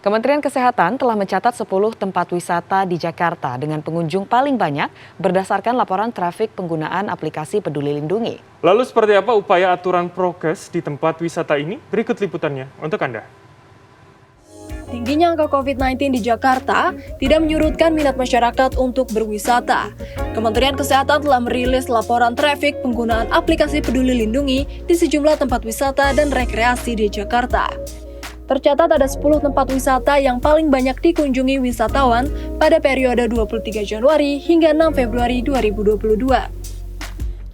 Kementerian Kesehatan telah mencatat 10 tempat wisata di Jakarta dengan pengunjung paling banyak berdasarkan laporan trafik penggunaan aplikasi Peduli Lindungi. Lalu seperti apa upaya aturan prokes di tempat wisata ini? Berikut liputannya untuk Anda. Tingginya angka COVID-19 di Jakarta tidak menyurutkan minat masyarakat untuk berwisata. Kementerian Kesehatan telah merilis laporan trafik penggunaan aplikasi Peduli Lindungi di sejumlah tempat wisata dan rekreasi di Jakarta. Tercatat ada 10 tempat wisata yang paling banyak dikunjungi wisatawan pada periode 23 Januari hingga 6 Februari 2022.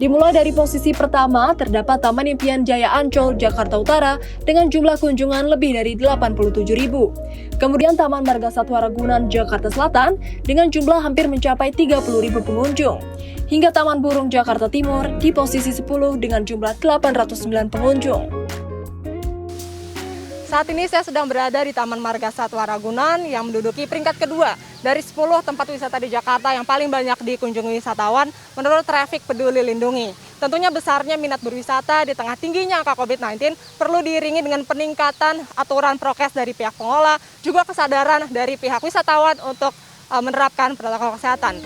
Dimulai dari posisi pertama, terdapat Taman Impian Jaya Ancol, Jakarta Utara dengan jumlah kunjungan lebih dari 87.000. Kemudian Taman Marga Satwa Ragunan, Jakarta Selatan dengan jumlah hampir mencapai 30.000 pengunjung. Hingga Taman Burung Jakarta Timur di posisi 10 dengan jumlah 809 pengunjung. Saat ini saya sedang berada di Taman Marga Satwa Ragunan yang menduduki peringkat kedua dari 10 tempat wisata di Jakarta yang paling banyak dikunjungi wisatawan menurut trafik Peduli Lindungi. Tentunya besarnya minat berwisata di tengah tingginya angka COVID-19 perlu diiringi dengan peningkatan aturan prokes dari pihak pengelola, juga kesadaran dari pihak wisatawan untuk menerapkan protokol kesehatan.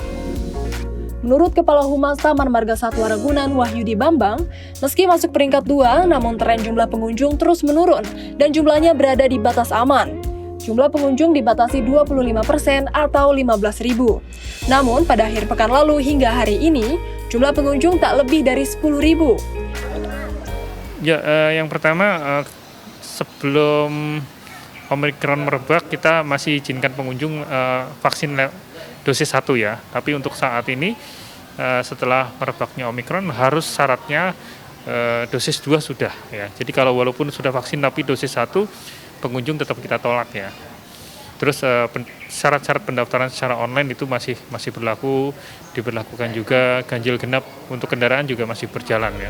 Menurut Kepala Humas Taman Marga Satwa Ragunan, Wahyudi Bambang, meski masuk peringkat 2, namun tren jumlah pengunjung terus menurun dan jumlahnya berada di batas aman. Jumlah pengunjung dibatasi 25% atau 15.000. Namun pada akhir pekan lalu hingga hari ini, jumlah pengunjung tak lebih dari 10.000. Ya, yang pertama sebelum Omikron merebak, kita masih izinkan pengunjung vaksin dosis 1 ya. Tapi untuk saat ini setelah merebaknya Omikron harus syaratnya dosis 2 sudah ya. Jadi kalau walaupun sudah vaksin tapi dosis 1 pengunjung tetap kita tolak ya. Terus syarat-syarat pendaftaran secara online itu masih berlaku, diberlakukan juga ganjil genap untuk kendaraan juga masih berjalan ya.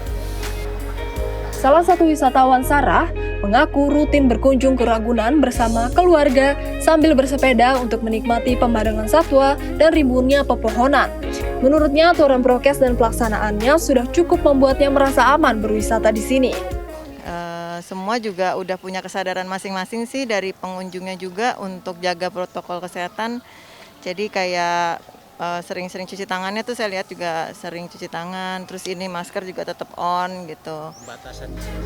Salah satu wisatawan Sarah mengaku rutin berkunjung ke Ragunan bersama keluarga sambil bersepeda untuk menikmati pemandangan satwa dan rimbunnya pepohonan. Menurutnya, aturan prokes dan pelaksanaannya sudah cukup membuatnya merasa aman berwisata di sini. Semua juga udah punya kesadaran masing-masing sih dari pengunjungnya juga untuk jaga protokol kesehatan. Jadi kayak sering-sering cuci tangannya tuh saya lihat juga sering cuci tangan, terus ini masker juga tetap on gitu.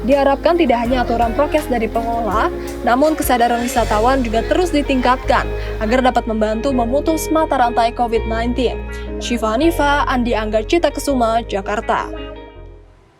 Diharapkan tidak hanya aturan prokes dari pengelola, namun kesadaran wisatawan juga terus ditingkatkan agar dapat membantu memutus mata rantai COVID-19. Syifa Hanifa, Andi Angga Cita Kesuma, Jakarta.